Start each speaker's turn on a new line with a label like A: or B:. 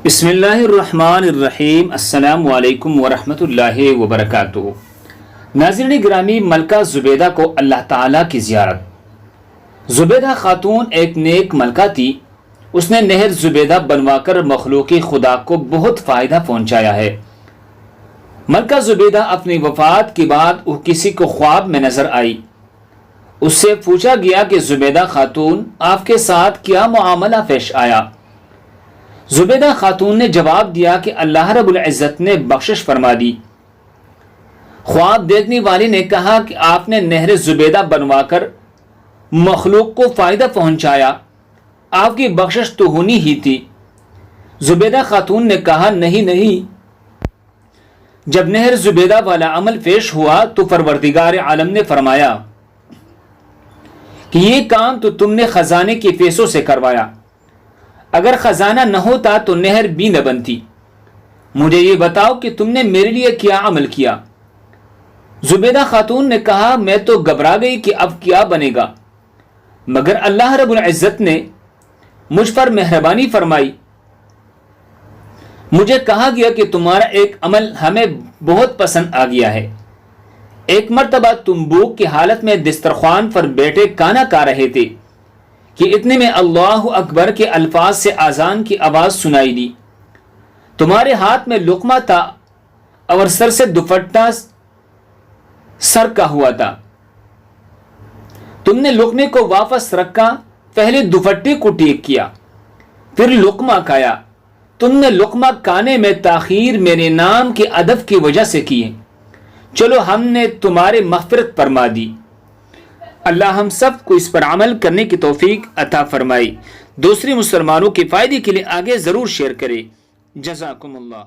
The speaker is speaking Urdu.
A: بسم اللہ الرحمن الرحیم۔ السلام علیکم ورحمۃ اللہ وبرکاتہ۔ ناظرین گرامی، ملکہ زبیدہ کو اللہ تعالیٰ کی زیارت۔ زبیدہ خاتون ایک نیک ملکہ تھی۔ اس نے نہر زبیدہ بنوا کر مخلوق خدا کو بہت فائدہ پہنچایا ہے۔ ملکہ زبیدہ اپنی وفات کے بعد وہ کسی کو خواب میں نظر آئی۔ اس سے پوچھا گیا کہ زبیدہ خاتون، آپ کے ساتھ کیا معاملہ پیش آیا؟ زبیدہ خاتون نے جواب دیا کہ اللہ رب العزت نے بخشش فرما دی۔ خواب دیکھنے والی نے کہا کہ آپ نے نہر زبیدہ بنوا کر مخلوق کو فائدہ پہنچایا، آپ کی بخشش تو ہونی ہی تھی۔ زبیدہ خاتون نے کہا نہیں۔ جب نہر زبیدہ والا عمل پیش ہوا تو پروردگار عالم نے فرمایا کہ یہ کام تو تم نے خزانے کے پیسوں سے کروایا، اگر خزانہ نہ ہوتا تو نہر بھی نہ بنتی۔ مجھے یہ بتاؤ کہ تم نے میرے لیے کیا عمل کیا؟ زبیدہ خاتون نے کہا میں تو گھبرا گئی کہ اب کیا بنے گا، مگر اللہ رب العزت نے مجھ پر مہربانی فرمائی۔ مجھے کہا گیا کہ تمہارا ایک عمل ہمیں بہت پسند آ گیا ہے۔ ایک مرتبہ تم بھوک کی حالت میں دسترخوان پر بیٹھے کھانا کھا رہے تھے کہ اتنے میں اللہ اکبر کے الفاظ سے اذان کی آواز سنائی دی۔ تمہارے ہاتھ میں لقمہ تھا اور سر سے دوپٹہ سرکا ہوا تھا۔ تم نے لقمے کو واپس رکھا، پہلے دوپٹے کو ٹھیک کیا، پھر لقمہ کھایا۔ تم نے لقمہ کھانے میں تاخیر میرے نام کے ادب کی وجہ سے کی ہے، چلو ہم نے تمہارے مغفرت فرما دی۔ اللہ ہم سب کو اس پر عمل کرنے کی توفیق عطا فرمائی۔ دوسرے مسلمانوں کے فائدے کے لیے آگے ضرور شیئر کریں۔ جزاکم اللہ۔